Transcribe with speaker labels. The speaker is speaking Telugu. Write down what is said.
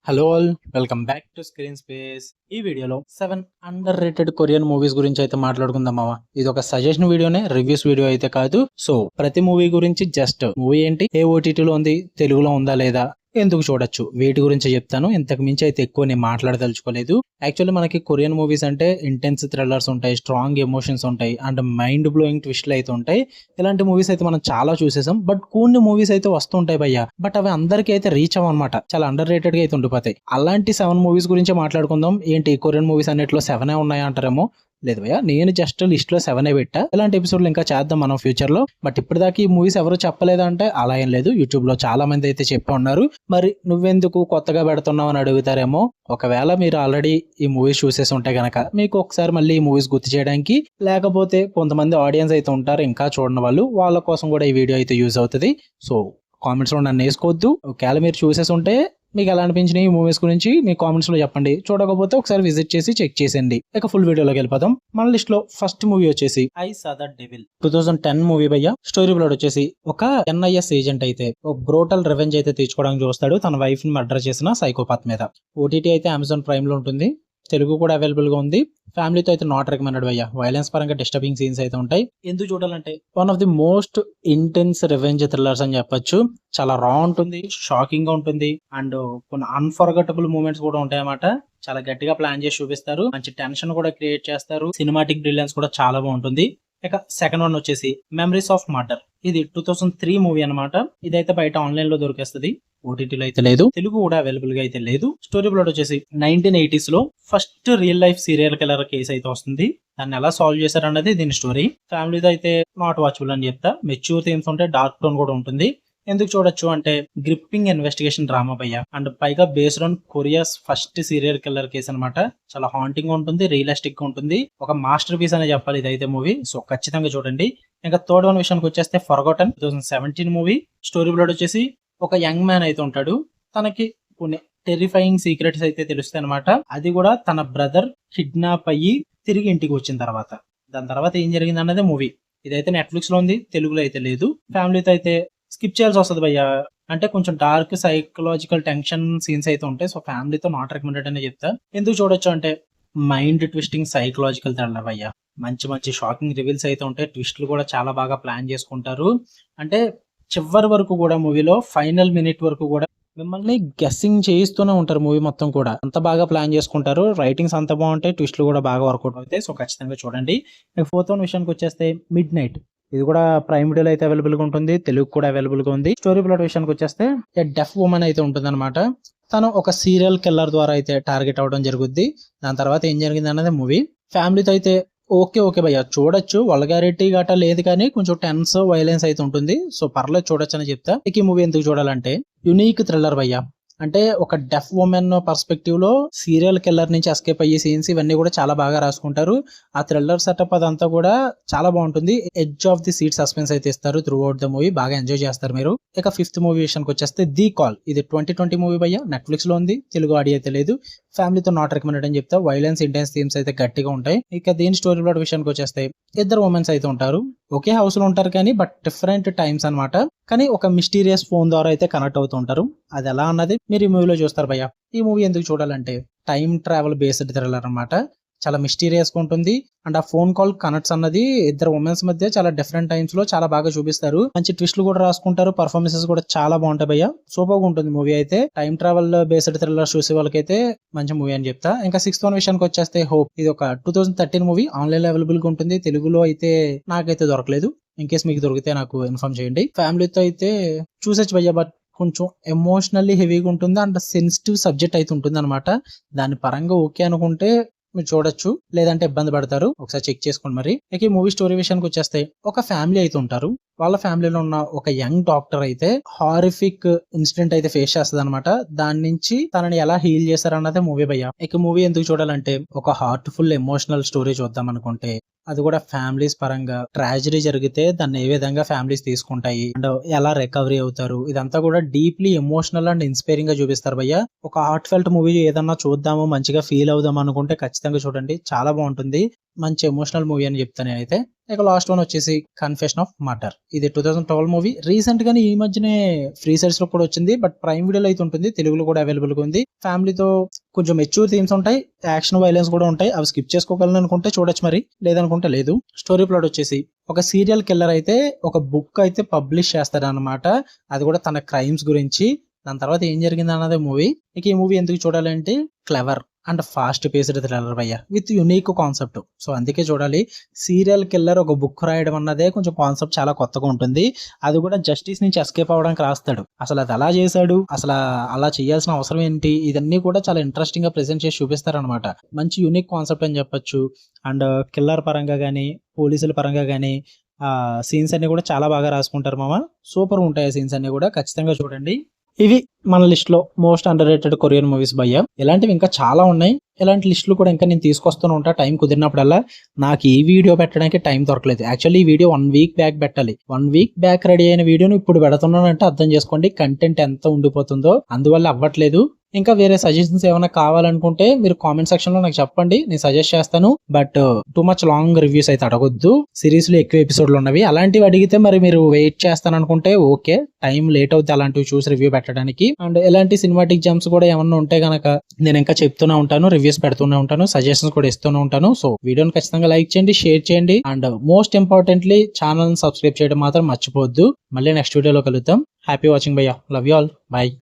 Speaker 1: Hello all, welcome back to screen space. ఈ వీడియోలో 7 అండర్ రేటెడ్ కొరియన్ మూవీస్ గురించి అయితే మాట్లాడుకుందాం మావా. ఇది ఒక సజెషన్ వీడియోనే, రివ్యూస్ వీడియో అయితే కాదు. సో ప్రతి మూవీ గురించి జస్ట్ మూవీ ఏంటి, ఏ ఓటీటీలో ఉంది, తెలుగులో ఉందా లేదా, ఎందుకు చూడొచ్చు, వీటి గురించి చెప్తాను. ఇంతకు మించి అయితే ఎక్కువ నేను మాట్లాడదలుచుకోలేదు. యాక్చువల్లీ మనకి కొరియన్ మూవీస్ అంటే ఇంటెన్స్ థ్రిల్లర్స్ ఉంటాయి, స్ట్రాంగ్ ఎమోషన్స్ ఉంటాయి, అండ్ మైండ్ బ్లోయింగ్ ట్విస్ట్లు అయితే ఉంటాయి. ఇలాంటి మూవీస్ అయితే మనం చాలా చూసేసాం. బట్ కొన్ని మూవీస్ అయితే వస్తుంటాయి భయ్య, బట్ అవి అందరికీ అయితే రీచ్ అవ్వనమాట, చాలా అండర్ రేటెడ్ గా అయితే ఉండిపోతాయి. అలాంటి 7 మూవీస్ గురించి మాట్లాడుకుందాం. ఏంటి కొరియన్ మూవీస్ అన్నిట్లో 7 ఉన్నాయా అంటారేమో. లేదు భయ్య, నేను జస్ట్ లిస్ట్ లో 7 పెట్టా. ఇలాంటి ఎపిసోడ్లు ఇంకా చేద్దాం మనం ఫ్యూచర్ లో. బట్ ఇప్పటిదాకా ఈ మూవీస్ ఎవరు చెప్పలేదంటే అలా ఏం లేదు, యూట్యూబ్ లో చాలా మంది అయితే చెప్పి ఉన్నారు. మరి నువ్వెందుకు కొత్తగా పెడుతున్నావు అని అడుగుతారేమో. ఒకవేళ మీరు ఆల్రెడీ ఈ మూవీస్ చూసేసి ఉంటే గనక మీకు ఒకసారి మళ్ళీ ఈ మూవీస్ గుర్తు చేయడానికి, లేకపోతే కొంతమంది ఆడియన్స్ అయితే ఉంటారు ఇంకా చూడని వాళ్ళు, వాళ్ళ కోసం కూడా ఈ వీడియో అయితే యూజ్ అవుతుంది. సో కామెంట్స్ లో నన్ను వేసుకోవద్దు. ఒకవేళ మీరు చూసేసి ఉంటే మీకు ఎలా అనిపించినాయి ఈ మూవీస్ గురించి మీ కామెంట్స్ లో చెప్పండి. చూడకపోతే ఒకసారి విజిట్ చేసి చెక్ చేసేయండి. ఇక ఫుల్ వీడియోలోకి వెళ్ళిపోదాం. మన లిస్ట్ లో ఫస్ట్ మూవీ వచ్చేసి I saw the devil, 2010 movie భయ్య. స్టోరీ ప్లాట్ వచ్చేసి ఒక NIS ఏజెంట్ అయితే ఒక బ్రోటల్ రివెంజ్ అయితే తీర్చుకోవడానికి చూస్తాడు తన వైఫ్ ని మర్డర్ చేసిన సైకోపాత్ మీద. OTT అయితే అమెజాన్ ప్రైమ్ లో ఉంటుంది, తెలుగు కూడా అవైలబుల్ గా ఉంది. ఫ్యామిలీతో అయితే నాట్ రికమెండెడ్ భయ్య. వైలెన్స్ పరంగా డిస్టర్బింగ్ సీన్స్ అయితే ఉంటాయి. ఎందుకు చూడాలంటే one of the most intense revenge thrillers అని చెప్పొచ్చు. చాలా రా ఉంటుంది, షాకింగ్ గా ఉంటుంది, అండ్ కొన్ని అన్ఫర్గటబుల్ మూమెంట్స్ కూడా ఉంటాయి అన్నమాట. చాలా గట్టిగా ప్లాన్ చేసి చూపిస్తారు, మంచి టెన్షన్ కూడా క్రియేట్ చేస్తారు. సినిమాటిక్ బ్రిలియన్స్ కూడా చాలా బాగుంటుంది. ఇక సెకండ్ వన్ వచ్చేసి మెమరీస్ ఆఫ్ మర్డర్. ఇది 2003 మూవీ అనమాట. ఇదైతే బయట ఆన్లైన్ లో దొరికేస్తుంది, ఓటీటీలో అయితే లేదు, తెలుగు కూడా అవైలబుల్ గా అయితే లేదు. స్టోరీ ప్లాట్ వచ్చేసి 1980s లో first real life serial killer case అయితే వస్తుంది. దాన్ని ఎలా సాల్వ్ చేశారన్నది దీని స్టోరీ. ఫ్యామిలీతో అయితే నాట్ వాచబుల్ అని చెప్తా. మెచ్యూర్ థీమ్స్ ఉంటాయి, డార్క్ టోన్ కూడా ఉంటుంది. ఎందుకు చూడొచ్చు అంటే గ్రిప్పింగ్ ఇన్వెస్టిగేషన్ డ్రామా భయ్య, అండ్ పైగా based on Korea's first serial killer case అనమాట. చాలా హాంటింగ్ ఉంటుంది, రియలిస్టిక్ గా ఉంటుంది. ఒక మాస్టర్ పీస్ అనే చెప్పాలి ఇదైతే మూవీ. సో ఖచ్చితంగా చూడండి. ఇంకా థర్డ్ వన్ విషయానికి వచ్చేస్తే ఫర్గాటన్, 2017 మూవీ. స్టోరీ ప్లాట్ వచ్చేసి ఒక యంగ్ మ్యాన్ అయితే ఉంటాడు, తనకి కొన్ని టెరిఫైయింగ్ సీక్రెట్స్ అయితే తెలుస్తాయి అనమాట. అది కూడా తన బ్రదర్ కిడ్నాప్ అయ్యి తిరిగి ఇంటికి వచ్చిన తర్వాత. దాని తర్వాత ఏం జరిగింది అన్నదే మూవీ. ఇదైతే నెట్ఫ్లిక్స్ లో ఉంది, తెలుగులో అయితే లేదు. ఫ్యామిలీతో అయితే స్కిప్ చేయాల్సి వస్తుంది భయ్య, అంటే కొంచెం డార్క్ సైకలాజికల్ టెన్షన్ సీన్స్ అయితే ఉంటాయి. సో ఫ్యామిలీతో నాట్ రికమెండెడ్ అనే చెప్తా. ఎందుకు చూడొచ్చు అంటే మైండ్ ట్విస్టింగ్ సైకలాజికల్ థ్రిల్లర్ భయ్య. మంచి మంచి షాకింగ్ రివీల్స్ అయితే ఉంటాయి, ట్విస్ట్లు కూడా చాలా బాగా ప్లాన్ చేసుకుంటారు. అంటే చివరి వరకు కూడా మూవీలో ఫైనల్ మినిట్ వరకు కూడా మిమ్మల్ని గెస్సింగ్ చేయిస్తూనే ఉంటారు. మూవీ మొత్తం కూడా అంత బాగా ప్లాన్ చేసుకుంటారు. రైటింగ్స్ అంత బాగుంటాయి, ట్విస్ట్లు కూడా బాగా వర్కౌట్ అవుతాయి. సో ఖచ్చితంగా చూడండి. ఫోర్త్ వన్ విషయానికి వచ్చేస్తే మిడ్ నైట్. ఇది కూడా ప్రైమ్ వీడియోలో అయితే అవైలబుల్ గా ఉంటుంది, తెలుగు కూడా అవైలబుల్ గా ఉంది. స్టోరీ ప్లాట్ విషయానికి వచ్చేస్తే డెఫ్ ఉమెన్ అయితే ఉంటుంది అనమాట. తను ఒక సీరియల్ కిల్లర్ ద్వారా అయితే టార్గెట్ అవడం జరుగుద్ది. దాని తర్వాత ఏం జరిగింది అన్నది మూవీ. ఫ్యామిలీతో అయితే ఓకే భయ్య చూడొచ్చు. వల్గారిటీ గట్రా లేదు, కానీ కొంచెం టెన్స్ వైలెన్స్ అయితే ఉంటుంది. సో పర్లేదు చూడొచ్చు అని చెప్తా. ఈ మూవీ ఎందుకు చూడాలంటే యునీక్ థ్రిల్లర్ భయ్య. అంటే ఒక డెఫ్ ఉమెన్ పర్స్పెక్టివ్ లో సీరియల్ కిల్లర్ నుంచి ఎస్కేప్ అయ్యే సీన్స్ ఇవన్నీ కూడా చాలా బాగా రాసుకుంటారు. ఆ థ్రిల్లర్ సెటప్ అదంతా కూడా చాలా బాగుంటుంది. Edge of the seat suspense అయితే ఇస్తారు త్రూ అవుట్ ద మూవీ. బాగా ఎంజాయ్ చేస్తారు మీరు. ఇక ఫిఫ్త్ మూవీ విషయానికి వచ్చేస్తే ది కాల్. ఇది 2020 మూవీ భయ్య, నెట్ఫ్లిక్స్ లో ఉంది, తెలుగు ఆడియో అయితే లేదు. ఫ్యామిలీతో నాట్ రికమెండెడ్ అని చెప్తా. వైలెన్స్ ఇంటెన్స్ థీమ్స్ అయితే గట్టిగా ఉంటాయి. ఇక దీని స్టోరీ ప్లాట్ విషయానికి వచ్చేస్తే ఇద్దరు ఉమెన్స్ అయితే ఉంటారు, ఒకే హౌస్ లో ఉంటారు కానీ బట్ డిఫరెంట్ టైమ్స్ అనమాట. కానీ ఒక మిస్టీరియస్ ఫోన్ ద్వారా అయితే కనెక్ట్ అవుతూ ఉంటారు. అది ఎలా అన్నది మీరు ఈ మూవీలో చూస్తారు భయ్య. ఈ మూవీ ఎందుకు చూడాలంటే టైం ట్రావెల్ బేస్డ్ థ్రిల్లర్ అనమాట. చాలా మిస్టీరియస్ గా ఉంటుంది. అండ్ ఆ ఫోన్ కాల్ కనెక్ట్స్ అన్నది ఇద్దరు ఉమెన్స్ మధ్య చాలా డిఫరెంట్ టైమ్స్ లో చాలా బాగా చూపిస్తారు. మంచి ట్విస్ట్లు కూడా రాసుకుంటారు. పర్ఫార్మెన్సెస్ కూడా చాలా బాగుంటాయి భయ్య. సూపర్ గా ఉంటుంది మూవీ అయితే. టైం ట్రావెల్ బేస్డ్ థ్రిల్లర్ చూసే వాళ్ళకైతే మంచి మూవీ అని చెప్తా. ఇంకా సిక్స్త్ వన్ విషయానికి వచ్చేస్తే హోప్. ఇది ఒక 2013 మూవీ, ఆన్లైన్ లో అవైలబుల్ గా ఉంటుంది, తెలుగులో అయితే నాకైతే దొరకలేదు. ఇన్ కేస్ మీకు దొరికితే నాకు ఇన్ఫార్మ్ చేయండి. ఫ్యామిలీతో అయితే చూసొచ్చు భయ్య, బట్ కొంచెం ఎమోషనల్లీ హెవీగా ఉంటుంది అండ్ సెన్సిటివ్ సబ్జెక్ట్ అయితే ఉంటుంది అనమాట. దాని పరంగా ఓకే అనుకుంటే మీరు చూడొచ్చు, లేదంటే ఇబ్బంది పడతారు. ఒకసారి చెక్ చేసుకోండి మరి. ఇక ఈ మూవీ స్టోరీ విషయానికి వచ్చేస్తే ఒక ఫ్యామిలీ అయితే ఉంటారు. వాళ్ళ ఫ్యామిలీలో ఉన్న ఒక యంగ్ డాక్టర్ అయితే హారిఫిక్ ఇన్సిడెంట్ అయితే ఫేస్ చేస్తుంది అనమాట. దాని నుంచి తనని ఎలా హీల్ చేశారన్నదే మూవీ భయ్య. ఇక మూవీ ఎందుకు చూడాలంటే ఒక హార్ట్ఫుల్ ఎమోషనల్ స్టోరీ చూద్దాం అనుకుంటే, అది కూడా ఫ్యామిలీస్ పరంగా ట్రాజడీ జరిగితే దాన్ని ఏ విధంగా ఫ్యామిలీస్ తీసుకుంటాయి అండ్ ఎలా రికవరీ అవుతారు, ఇదంతా కూడా డీప్లీ ఎమోషనల్ అండ్ ఇన్స్పైరింగ్ గా చూపిస్తారు భయ్య. ఒక హార్ట్ ఫెల్ట్ మూవీ ఏదన్నా చూద్దాము, మంచిగా ఫీల్ అవుదాం అనుకుంటే ఖచ్చితంగా చూడండి, చాలా బాగుంటుంది. మంచి ఎమోషనల్ మూవీ అని చెప్తాను నేనైతే. ఇక లాస్ట్ వన్ వచ్చేసి కన్ఫెషన్ ఆఫ్ మర్డర్. ఇది 2012 మూవీ. రీసెంట్ గానే ఈ మధ్యనే ఫ్రీ సైడ్స్ లో కూడా వచ్చింది, బట్ ప్రైమ్ వీడియోలో అయితే ఉంటుంది, తెలుగులో కూడా అవైలబుల్ గా ఉంది. ఫ్యామిలీతో కొంచెం మెచ్యూర్ థీమ్స్ ఉంటాయి, యాక్షన్ వైలెన్స్ కూడా ఉంటాయి. అవి స్కిప్ చేసుకోగలను అనుకుంటే చూడొచ్చు, మరి లేదనుకుంటే లేదు. స్టోరీ ప్లాట్ వచ్చేసి ఒక సీరియల్ కిల్లర్ అయితే ఒక బుక్ అయితే పబ్లిష్ చేస్తాడు అనమాట, అది కూడా తన క్రైమ్స్ గురించి. దాని తర్వాత ఏం జరిగింది అన్నదే మూవీ. ఇక ఈ మూవీ ఎందుకు చూడాలంటే clever and fast paced thriller భయ్య, విత్ యునిక్ కాన్సెప్ట్. సో అందుకే చూడాలి. సీరియల్ కిల్లర్ ఒక బుక్ రాయడం అన్నదే కొంచెం కాన్సెప్ట్ చాలా కొత్తగా ఉంటుంది. అది కూడా జస్టిస్ నుంచి ఎస్కేప్ అవ్వడానికి రాస్తాడు. అసలు అది ఎలా చేశాడు, అసలు అలా చేయాల్సిన అవసరం ఏంటి, ఇదన్నీ కూడా చాలా ఇంట్రెస్టింగ్ గా ప్రెజెంట్ చేసి చూపిస్తారనమాట. మంచి యునిక్ కాన్సెప్ట్ అని చెప్పొచ్చు. అండ్ కిల్లర్ పరంగా కానీ పోలీసుల పరంగా కానీ సీన్స్ అన్ని కూడా చాలా బాగా రాసుకుంటారు మామ. సూపర్ ఉంటాయి ఆ సీన్స్ అన్ని కూడా, ఖచ్చితంగా చూడండి. ఇవి మన లిస్ట్ లో most under rated Korean movies భయ్య. ఇలాంటివి ఇంకా చాలా ఉన్నాయి. ఇలాంటి లిస్టులు కూడా ఇంకా నేను తీసుకొస్తూనే ఉంటా టైం కుదిరినప్పుడల్లా. నాకు ఈ వీడియో పెట్టడానికి టైం దొరకలేదు. యాక్చువల్లీ ఈ వీడియో 1 వీక్ బ్యాక్ పెట్టాలి. 1 వీక్ బ్యాక్ రెడీ అయిన వీడియోని ఇప్పుడు పెడుతున్నానంటే అర్థం చేసుకోండి కంటెంట్ ఎంత ఉండిపోతుందో. అందువల్ల అవ్వట్లేదు. ఇంకా వేరే సజెషన్స్ ఏమైనా కావాలనుకుంటే మీరు కామెంట్ సెక్షన్ లో నాకు చెప్పండి, నేను సజెస్ట్ చేస్తాను. But too much long reviews అయితే అడగొద్దు. సిరీస్ లో ఎక్కువ ఎపిసోడ్లు ఉన్నవి అలాంటివి అడిగితే మరి మీరు వెయిట్ చేస్తాను అనుకుంటే ఓకే, టైం లేట్ అవుతుంది అలాంటివి చూసి రివ్యూ పెట్టడానికి. అండ్ ఎలాంటి సినిమాటిక్ జంప్స్ కూడా ఏమన్నా ఉంటే గనక నేను ఇంకా చెప్తూనే ఉంటాను, రివ్యూస్ పెడుతూనే ఉంటాను, సజెషన్స్ కూడా ఇస్తూనే ఉంటాను. సో వీడియోని ఖచ్చితంగా లైక్ చేయండి, షేర్ చేయండి, and most importantly channel subscribe చేయడం మాత్రం మర్చిపోవద్దు. మళ్ళీ నెక్స్ట్ వీడియోలో కలుద్దాం. హ్యాపీ వాచింగ్ భయ్యా, లవ్ యూ ఆల్, బై.